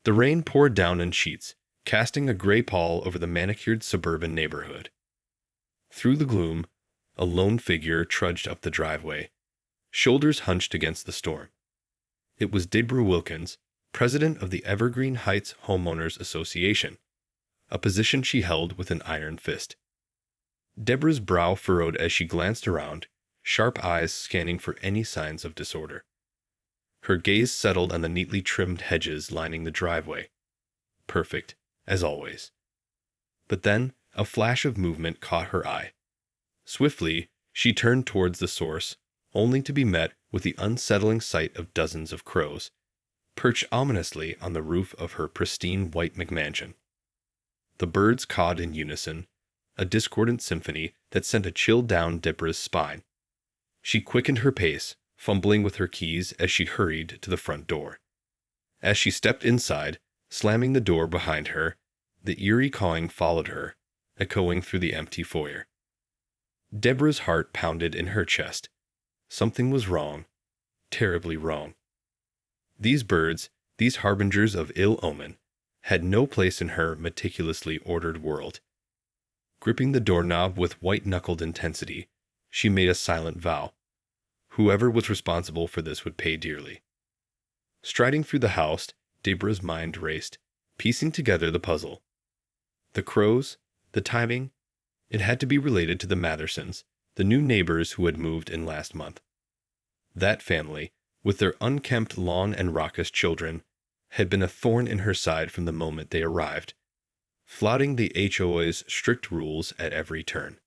The rain poured down in sheets, casting a gray pall over the manicured suburban neighborhood. Through the gloom, a lone figure trudged up the driveway, shoulders hunched against the storm. It was Deborah Wilkins, president of the Evergreen Heights Homeowners Association, a position she held with an iron fist. Deborah's brow furrowed as she glanced around, sharp eyes scanning for any signs of disorder. Her gaze settled on the neatly trimmed hedges lining the driveway. Perfect, as always. But then, a flash of movement caught her eye. Swiftly, she turned towards the source, only to be met with the unsettling sight of dozens of crows, perched ominously on the roof of her pristine white McMansion. The birds cawed in unison, a discordant symphony that sent a chill down Deborah's spine. She quickened her pace, fumbling with her keys as she hurried to the front door. As she stepped inside, slamming the door behind her, the eerie cawing followed her, echoing through the empty foyer. Deborah's heart pounded in her chest. Something was wrong, terribly wrong. These birds, these harbingers of ill omen, had no place in her meticulously ordered world. Gripping the doorknob with white-knuckled intensity, she made a silent vow. Whoever was responsible for this would pay dearly. Striding through the house, Deborah's mind raced, piecing together the puzzle. The crows, the timing, it had to be related to the Mathersons, the new neighbors who had moved in last month. That family, with their unkempt lawn and raucous children, had been a thorn in her side from the moment they arrived, flouting the HOA's strict rules at every turn.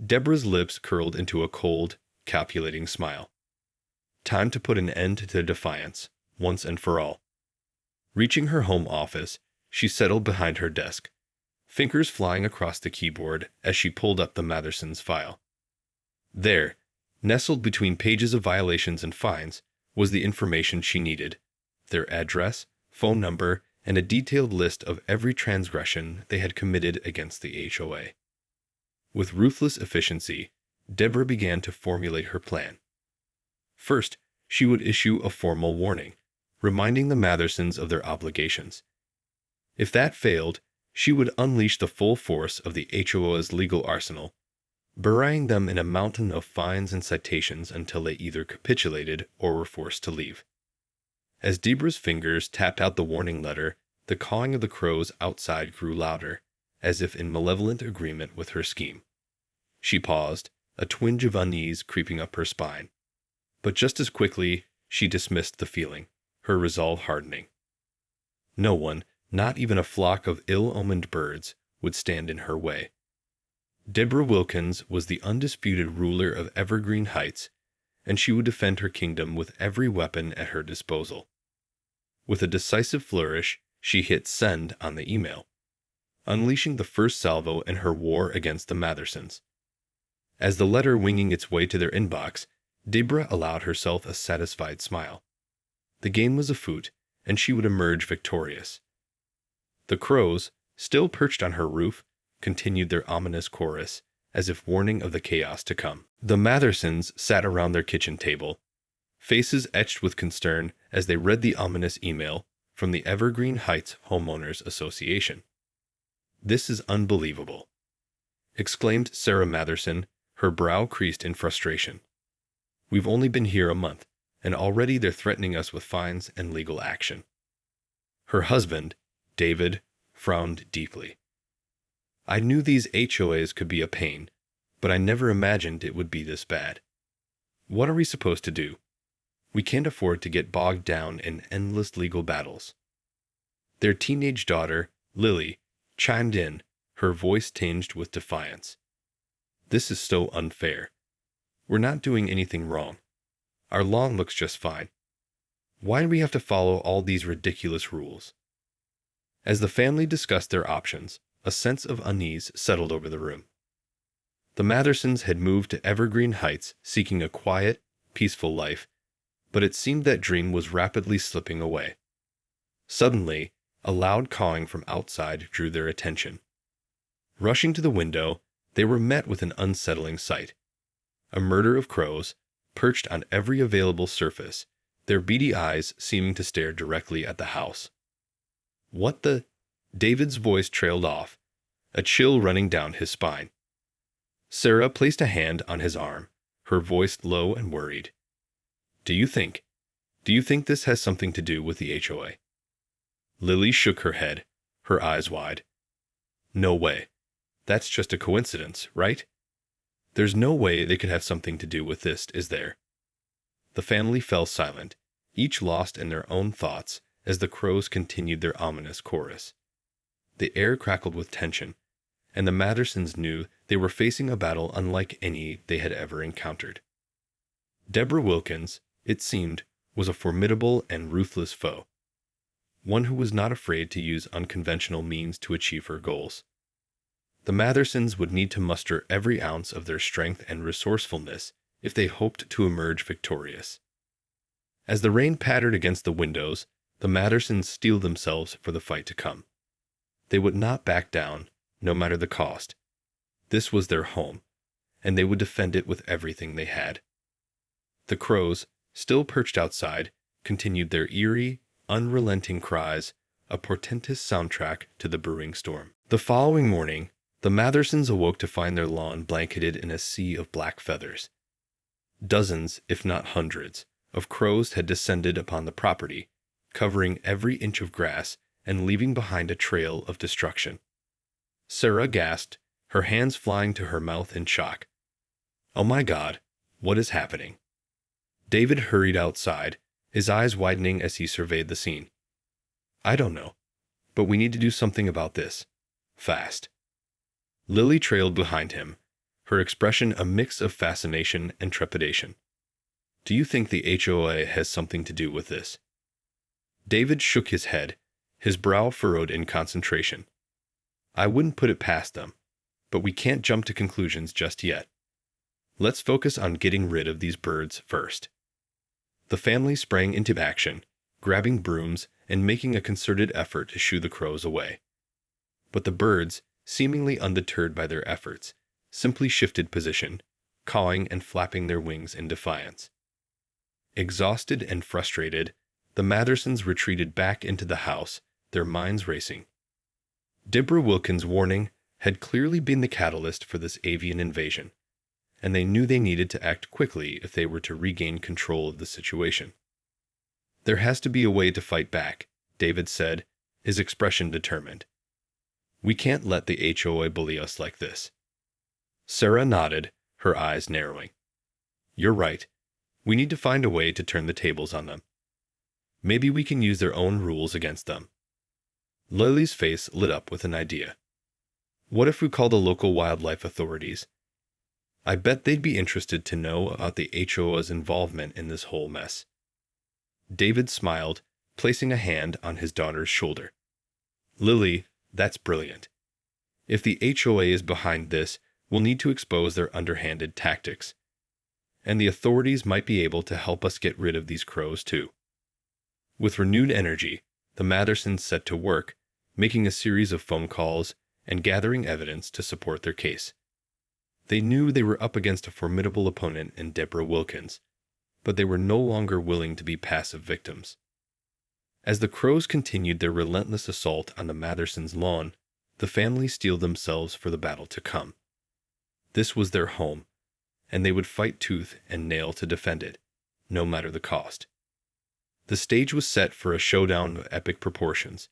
Deborah's lips curled into a cold, calculating smile. Time to put an end to defiance, once and for all. Reaching her home office, she settled behind her desk, fingers flying across the keyboard as she pulled up the Mathersons' file. There, nestled between pages of violations and fines, was the information she needed: their address, phone number, and a detailed list of every transgression they had committed against the HOA. With ruthless efficiency, Deborah began to formulate her plan. First, she would issue a formal warning, reminding the Mathersons of their obligations. If that failed, she would unleash the full force of the HOA's legal arsenal, burying them in a mountain of fines and citations until they either capitulated or were forced to leave. As Deborah's fingers tapped out the warning letter, the cawing of the crows outside grew louder, as if in malevolent agreement with her scheme. She paused, a twinge of unease creeping up her spine. But just as quickly, she dismissed the feeling, her resolve hardening. No one, not even a flock of ill-omened birds, would stand in her way. Deborah Wilkins was the undisputed ruler of Evergreen Heights, and she would defend her kingdom with every weapon at her disposal. With a decisive flourish, she hit send on the email, unleashing the first salvo in her war against the Mathersons. As the letter winging its way to their inbox, Deborah allowed herself a satisfied smile. The game was afoot, and she would emerge victorious. The crows, still perched on her roof, continued their ominous chorus, as if warning of the chaos to come. The Mathersons sat around their kitchen table, faces etched with concern as they read the ominous email from the Evergreen Heights Homeowners Association. "This is unbelievable," exclaimed Sarah Matherson, her brow creased in frustration. "We've only been here a month, and already they're threatening us with fines and legal action." Her husband, David, frowned deeply. "I knew these HOAs could be a pain, but I never imagined it would be this bad. What are we supposed to do? We can't afford to get bogged down in endless legal battles." Their teenage daughter, Lily, chimed in, her voice tinged with defiance. "This is so unfair. We're not doing anything wrong. Our lawn looks just fine. Why do we have to follow all these ridiculous rules?" As the family discussed their options, a sense of unease settled over the room. The Mathersons had moved to Evergreen Heights seeking a quiet, peaceful life, but it seemed that dream was rapidly slipping away. Suddenly, a loud cawing from outside drew their attention. Rushing to the window, they were met with an unsettling sight. A murder of crows, perched on every available surface, their beady eyes seeming to stare directly at the house. What the? David's voice trailed off, a chill running down his spine. Sarah placed a hand on his arm, her voice low and worried. Do you think this has something to do with the HOA? Lily shook her head, her eyes wide. No way. That's just a coincidence, right? There's no way they could have something to do with this, is there? The family fell silent, each lost in their own thoughts as the crows continued their ominous chorus. The air crackled with tension, and the Mattersons knew they were facing a battle unlike any they had ever encountered. Deborah Wilkins, it seemed, was a formidable and ruthless foe, one who was not afraid to use unconventional means to achieve her goals. The Mattersons would need to muster every ounce of their strength and resourcefulness if they hoped to emerge victorious. As the rain pattered against the windows, the Mattersons steeled themselves for the fight to come. They would not back down, no matter the cost. This was their home, and they would defend it with everything they had. The crows, still perched outside, continued their eerie, unrelenting cries, a portentous soundtrack to the brewing storm. The following morning, the Mattersons awoke to find their lawn blanketed in a sea of black feathers. Dozens, if not hundreds, of crows had descended upon the property, covering every inch of grass and leaving behind a trail of destruction. Sarah gasped, her hands flying to her mouth in shock. Oh my God, what is happening? David hurried outside, his eyes widening as he surveyed the scene. I don't know, but we need to do something about this. Fast. Lily trailed behind him, her expression a mix of fascination and trepidation. Do you think the HOA has something to do with this? David shook his head, his brow furrowed in concentration. I wouldn't put it past them, but we can't jump to conclusions just yet. Let's focus on getting rid of these birds first. The family sprang into action, grabbing brooms and making a concerted effort to shoo the crows away. But the birds, seemingly undeterred by their efforts, simply shifted position, cawing and flapping their wings in defiance. Exhausted and frustrated, the Mattersons retreated back into the house, their minds racing. Deborah Wilkins' warning had clearly been the catalyst for this avian invasion, and they knew they needed to act quickly if they were to regain control of the situation. There has to be a way to fight back, David said, his expression determined. We can't let the HOA bully us like this. Sarah nodded, her eyes narrowing. You're right. We need to find a way to turn the tables on them. Maybe we can use their own rules against them. Lily's face lit up with an idea. What if we call the local wildlife authorities? I bet they'd be interested to know about the HOA's involvement in this whole mess. David smiled, placing a hand on his daughter's shoulder. Lily, that's brilliant. If the HOA is behind this, we'll need to expose their underhanded tactics. And the authorities might be able to help us get rid of these crows too. With renewed energy, the Mattersons set to work, making a series of phone calls and gathering evidence to support their case. They knew they were up against a formidable opponent in Deborah Wilkins, but they were no longer willing to be passive victims. As the crows continued their relentless assault on the Mattersons' lawn, the family steeled themselves for the battle to come. This was their home, and they would fight tooth and nail to defend it, no matter the cost. The stage was set for a showdown of epic proportions,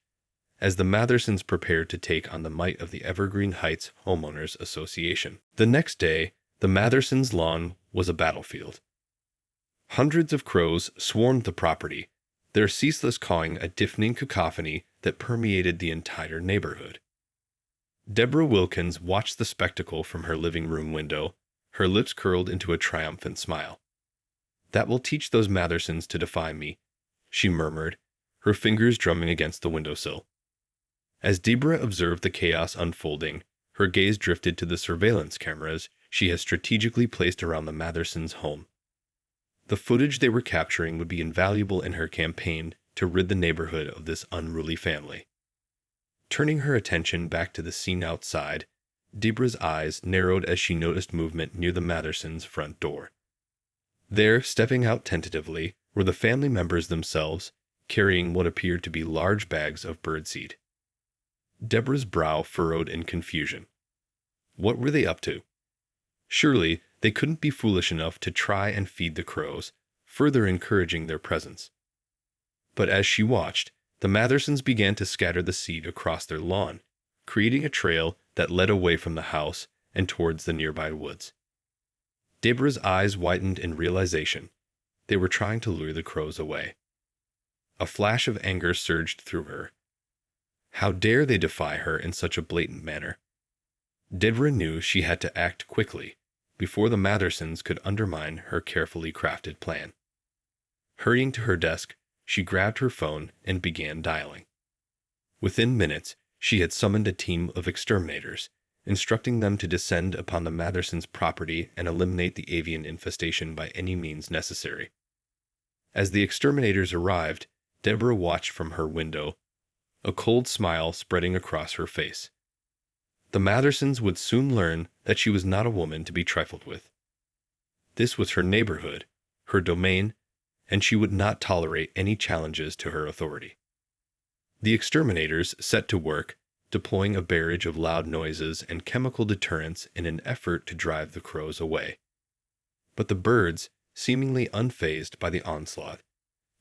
as the Mattersons prepared to take on the might of the Evergreen Heights Homeowners Association. The next day, the Mattersons' lawn was a battlefield. Hundreds of crows swarmed the property, their ceaseless cawing a deafening cacophony that permeated the entire neighborhood. Deborah Wilkins watched the spectacle from her living room window, her lips curled into a triumphant smile. That will teach those Mattersons to defy me, she murmured, her fingers drumming against the windowsill. As Deborah observed the chaos unfolding, her gaze drifted to the surveillance cameras she had strategically placed around the Mattersons' home. The footage they were capturing would be invaluable in her campaign to rid the neighborhood of this unruly family. Turning her attention back to the scene outside, Deborah's eyes narrowed as she noticed movement near the Mattersons' front door. There, stepping out tentatively, were the family members themselves, carrying what appeared to be large bags of birdseed. Deborah's brow furrowed in confusion. What were they up to? Surely they couldn't be foolish enough to try and feed the crows, further encouraging their presence. But as she watched, the Mathersons began to scatter the seed across their lawn, creating a trail that led away from the house and towards the nearby woods. Deborah's eyes widened in realization. They were trying to lure the crows away. A flash of anger surged through her. How dare they defy her in such a blatant manner? Deborah knew she had to act quickly before the Mathersons could undermine her carefully crafted plan. Hurrying to her desk, she grabbed her phone and began dialing. Within minutes, she had summoned a team of exterminators, instructing them to descend upon the Mathersons' property and eliminate the avian infestation by any means necessary. As the exterminators arrived, Deborah watched from her window, a cold smile spreading across her face. The Mathersons would soon learn that she was not a woman to be trifled with. This was her neighborhood, her domain, and she would not tolerate any challenges to her authority. The exterminators set to work, deploying a barrage of loud noises and chemical deterrents in an effort to drive the crows away. But the birds, seemingly unfazed by the onslaught,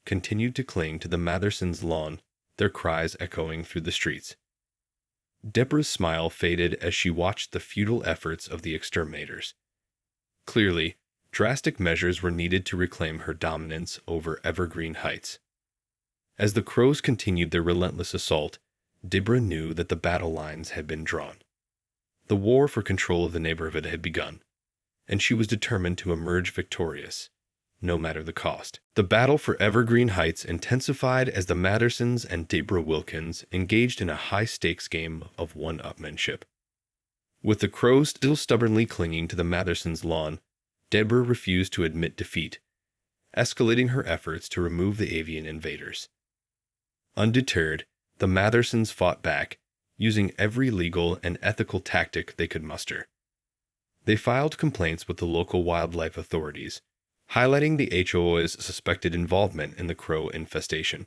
continued to cling to the Mathersons' lawn, their cries echoing through the streets. Deborah's smile faded as she watched the futile efforts of the exterminators. Clearly, drastic measures were needed to reclaim her dominance over Evergreen Heights. As the crows continued their relentless assault, Deborah knew that the battle lines had been drawn. The war for control of the neighborhood had begun, and she was determined to emerge victorious, no matter the cost. The battle for Evergreen Heights intensified as the Mathersons and Deborah Wilkins engaged in a high-stakes game of one-upmanship. With the crows still stubbornly clinging to the Mathersons' lawn, Deborah refused to admit defeat, escalating her efforts to remove the avian invaders. Undeterred, the Mathersons fought back, using every legal and ethical tactic they could muster. They filed complaints with the local wildlife authorities, highlighting the HOA's suspected involvement in the crow infestation.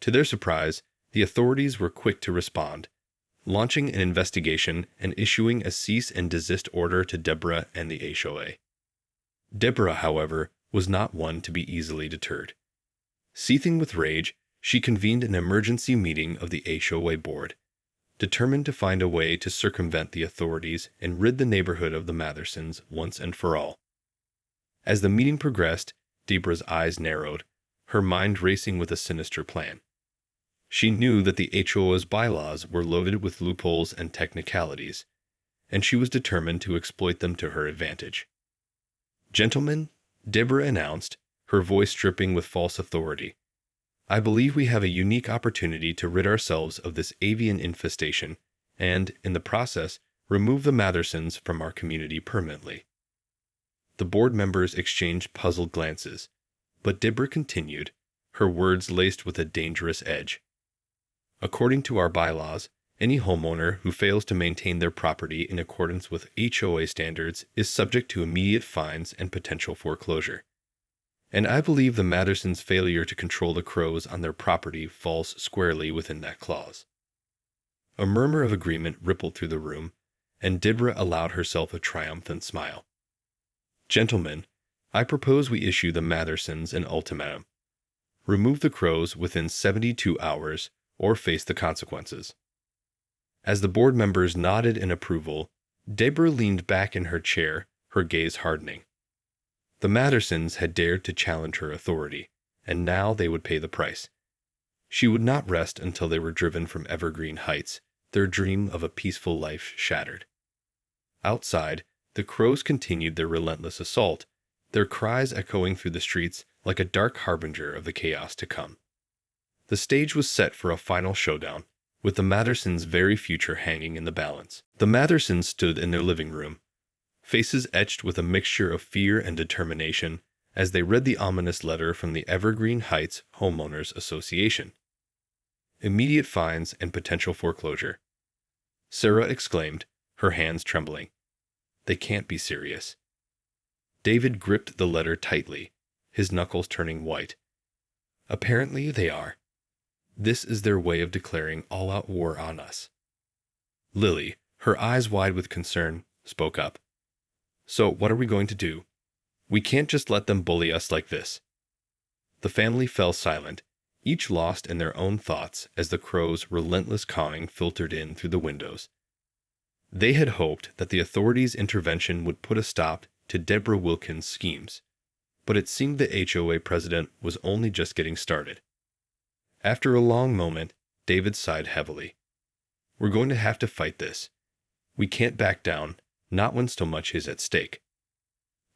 To their surprise, the authorities were quick to respond, launching an investigation and issuing a cease and desist order to Deborah and the HOA. Deborah, however, was not one to be easily deterred. Seething with rage, she convened an emergency meeting of the HOA board, determined to find a way to circumvent the authorities and rid the neighborhood of the Mathersons once and for all. As the meeting progressed, Deborah's eyes narrowed, her mind racing with a sinister plan. She knew that the HOA's bylaws were loaded with loopholes and technicalities, and she was determined to exploit them to her advantage. "Gentlemen," Deborah announced, her voice dripping with false authority, "I believe we have a unique opportunity to rid ourselves of this avian infestation and, in the process, remove the Mathersons from our community permanently." The board members exchanged puzzled glances, but Deborah continued, her words laced with a dangerous edge. "According to our bylaws, any homeowner who fails to maintain their property in accordance with HOA standards is subject to immediate fines and potential foreclosure. And I believe the Mathersons' failure to control the crows on their property falls squarely within that clause." A murmur of agreement rippled through the room, and Deborah allowed herself a triumphant smile. "Gentlemen, I propose we issue the Mathersons an ultimatum. Remove the crows within 72 hours or face the consequences." As the board members nodded in approval, Deborah leaned back in her chair, her gaze hardening. The Mathersons had dared to challenge her authority, and now they would pay the price. She would not rest until they were driven from Evergreen Heights, their dream of a peaceful life shattered. Outside, the crows continued their relentless assault, their cries echoing through the streets like a dark harbinger of the chaos to come. The stage was set for a final showdown, with the Mathersons' very future hanging in the balance. The Mathersons stood in their living room, faces etched with a mixture of fear and determination, as they read the ominous letter from the Evergreen Heights Homeowners Association. "Immediate fines and potential foreclosure," Sarah exclaimed, her hands trembling. "They can't be serious." David gripped the letter tightly, his knuckles turning white. Apparently they are. This is their way of declaring all-out war on us. Lily, her eyes wide with concern, spoke up. So what are we going to do? We can't just let them bully us like this. The family fell silent, each lost in their own thoughts as the crows' relentless cawing filtered in through the windows. They had hoped that the authorities' intervention would put a stop to Deborah Wilkins' schemes, but it seemed the HOA president was only just getting started. After a long moment, David sighed heavily. We're going to have to fight this. We can't back down, not when so much is at stake.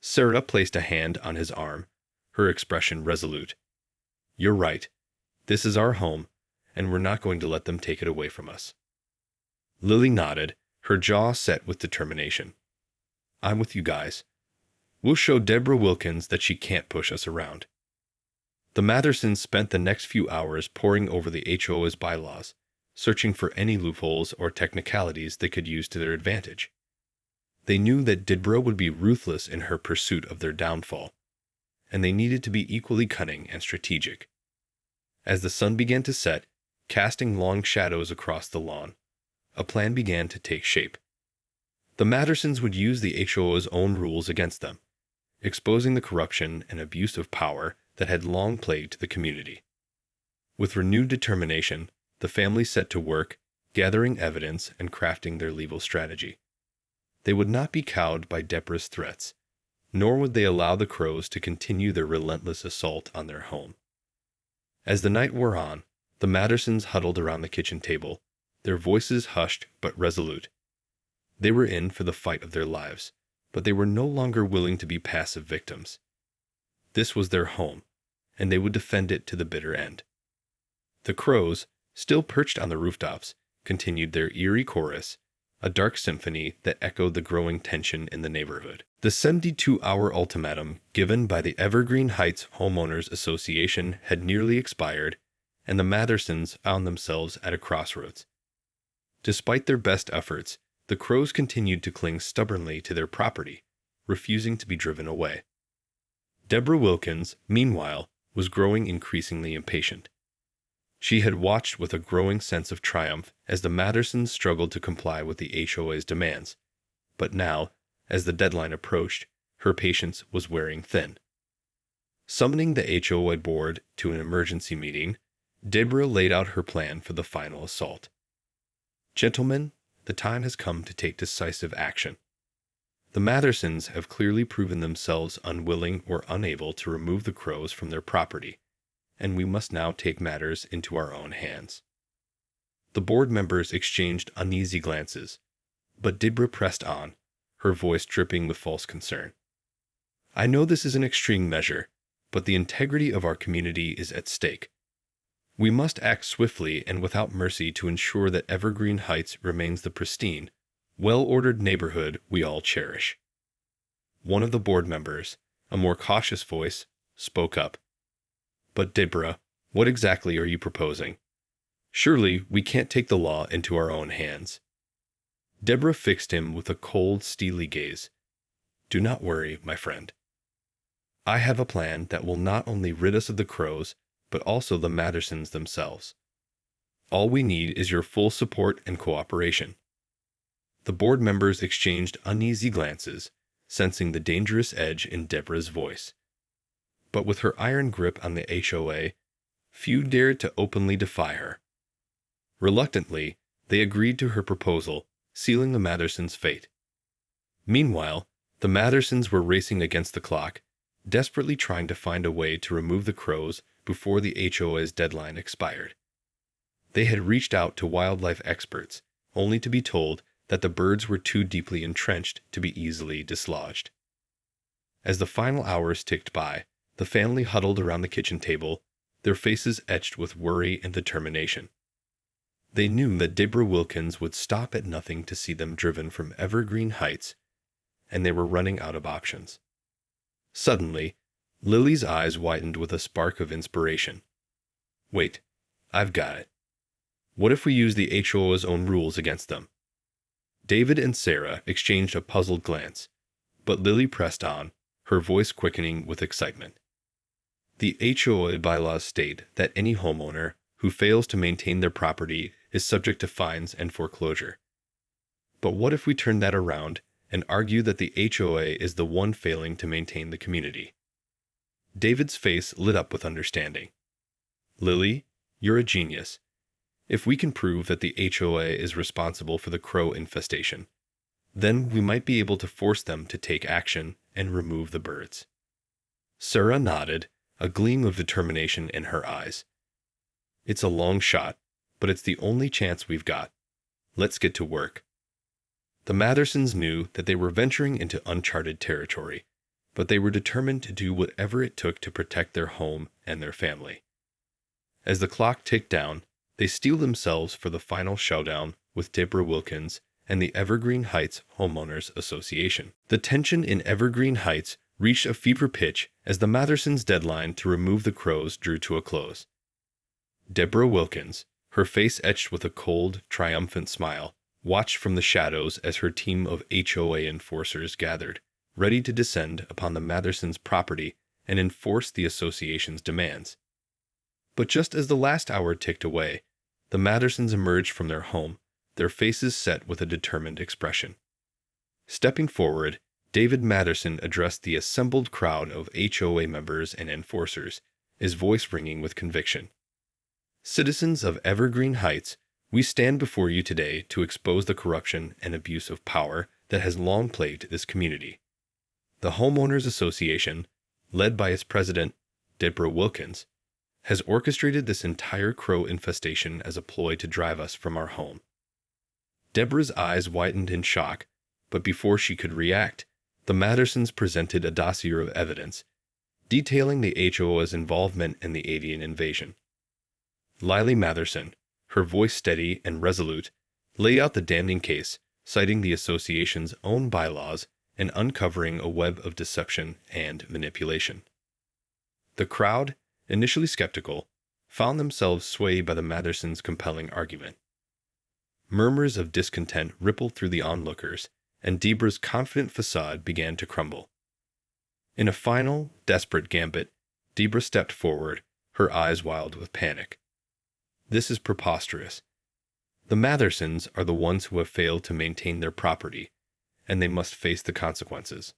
Sarah placed a hand on his arm, her expression resolute. You're right. This is our home, and we're not going to let them take it away from us. Lily nodded, her jaw set with determination. I'm with you guys. We'll show Deborah Wilkins that she can't push us around. The Mathersons spent the next few hours poring over the HOA's bylaws, searching for any loopholes or technicalities they could use to their advantage. They knew that Deborah would be ruthless in her pursuit of their downfall, and they needed to be equally cunning and strategic. As the sun began to set, casting long shadows across the lawn, a plan began to take shape. The Mathersons would use the HOA's own rules against them, exposing the corruption and abuse of power that had long plagued the community. With renewed determination, the family set to work, gathering evidence and crafting their legal strategy. They would not be cowed by Deborah's threats, nor would they allow the crows to continue their relentless assault on their home. As the night wore on, the Mathersons huddled around the kitchen table, their voices hushed but resolute. They were in for the fight of their lives, but they were no longer willing to be passive victims. This was their home, and they would defend it to the bitter end. The crows, still perched on the rooftops, continued their eerie chorus, a dark symphony that echoed the growing tension in the neighborhood. The 72-hour ultimatum given by the Evergreen Heights Homeowners Association had nearly expired, and the Mathersons found themselves at a crossroads. Despite their best efforts, the crows continued to cling stubbornly to their property, refusing to be driven away. Deborah Wilkins, meanwhile, was growing increasingly impatient. She had watched with a growing sense of triumph as the Mathersons struggled to comply with the HOA's demands, but now, as the deadline approached, her patience was wearing thin. Summoning the HOA board to an emergency meeting, Deborah laid out her plan for the final assault. Gentlemen, the time has come to take decisive action. The Mathersons have clearly proven themselves unwilling or unable to remove the crows from their property, and we must now take matters into our own hands. The board members exchanged uneasy glances, but Deborah pressed on, her voice dripping with false concern. I know this is an extreme measure, but the integrity of our community is at stake. We must act swiftly and without mercy to ensure that Evergreen Heights remains the pristine, well-ordered neighborhood we all cherish. One of the board members, a more cautious voice, spoke up. But Deborah, what exactly are you proposing? Surely we can't take the law into our own hands. Deborah fixed him with a cold, steely gaze. Do not worry, my friend. I have a plan that will not only rid us of the crows, but also the Mathersons themselves. All we need is your full support and cooperation. The board members exchanged uneasy glances, sensing the dangerous edge in Deborah's voice. But with her iron grip on the HOA, few dared to openly defy her. Reluctantly, they agreed to her proposal, sealing the Mathersons' fate. Meanwhile, the Mathersons were racing against the clock, desperately trying to find a way to remove the crows before the HOA's deadline expired. They had reached out to wildlife experts, only to be told that the birds were too deeply entrenched to be easily dislodged. As the final hours ticked by, the family huddled around the kitchen table, their faces etched with worry and determination. They knew that Deborah Wilkins would stop at nothing to see them driven from Evergreen Heights, and they were running out of options. Suddenly, Lily's eyes widened with a spark of inspiration. Wait, I've got it. What if we use the HOA's own rules against them? David and Sarah exchanged a puzzled glance, but Lily pressed on, her voice quickening with excitement. The HOA bylaws state that any homeowner who fails to maintain their property is subject to fines and foreclosure. But what if we turn that around and argue that the HOA is the one failing to maintain the community? David's face lit up with understanding. Lily, you're a genius. If we can prove that the HOA is responsible for the crow infestation, then we might be able to force them to take action and remove the birds. Sarah nodded, a gleam of determination in her eyes. It's a long shot, but it's the only chance we've got. Let's get to work. The Mathersons knew that they were venturing into uncharted territory, but they were determined to do whatever it took to protect their home and their family. As the clock ticked down, they steeled themselves for the final showdown with Deborah Wilkins and the Evergreen Heights Homeowners Association. The tension in Evergreen Heights reached a fever pitch as the Mathersons' deadline to remove the crows drew to a close. Deborah Wilkins, her face etched with a cold, triumphant smile, watched from the shadows as her team of HOA enforcers gathered, ready to descend upon the Mathersons' property and enforce the association's demands. But just as the last hour ticked away, the Mathersons emerged from their home, their faces set with a determined expression. Stepping forward, David Matherson addressed the assembled crowd of HOA members and enforcers, his voice ringing with conviction. Citizens of Evergreen Heights, we stand before you today to expose the corruption and abuse of power that has long plagued this community. The Homeowners Association, led by its president, Deborah Wilkins, has orchestrated this entire crow infestation as a ploy to drive us from our home. Deborah's eyes widened in shock, but before she could react, the Mathersons presented a dossier of evidence, detailing the HOA's involvement in the avian invasion. Lily Matherson, her voice steady and resolute, laid out the damning case, citing the association's own bylaws and uncovering a web of deception and manipulation. The crowd, initially skeptical, found themselves swayed by the Mathersons' compelling argument. Murmurs of discontent rippled through the onlookers, and Deborah's confident facade began to crumble. In a final, desperate gambit, Deborah stepped forward, her eyes wild with panic. This is preposterous. The Mathersons are the ones who have failed to maintain their property, and they must face the consequences.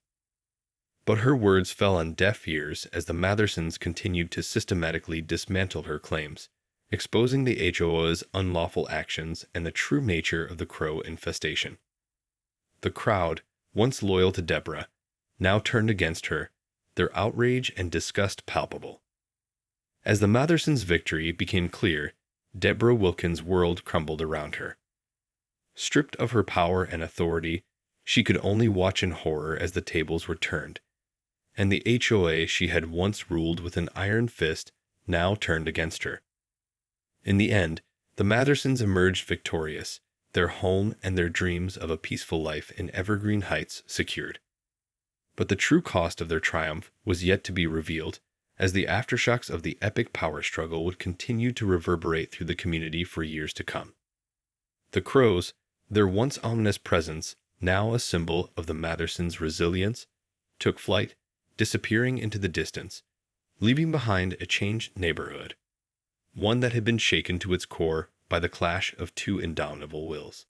But her words fell on deaf ears as the Mathersons continued to systematically dismantle her claims, exposing the HOA's unlawful actions and the true nature of the crow infestation. The crowd, once loyal to Deborah, now turned against her, their outrage and disgust palpable. As the Mathersons' victory became clear, Deborah Wilkins' world crumbled around her. Stripped of her power and authority, she could only watch in horror as the tables were turned, and the HOA she had once ruled with an iron fist now turned against her. In the end, the Mathersons emerged victorious, their home and their dreams of a peaceful life in Evergreen Heights secured. But the true cost of their triumph was yet to be revealed, as the aftershocks of the epic power struggle would continue to reverberate through the community for years to come. The crows, their once ominous presence now a symbol of the Mathersons' resilience, took flight, disappearing into the distance, leaving behind a changed neighborhood, one that had been shaken to its core by the clash of two indomitable wills.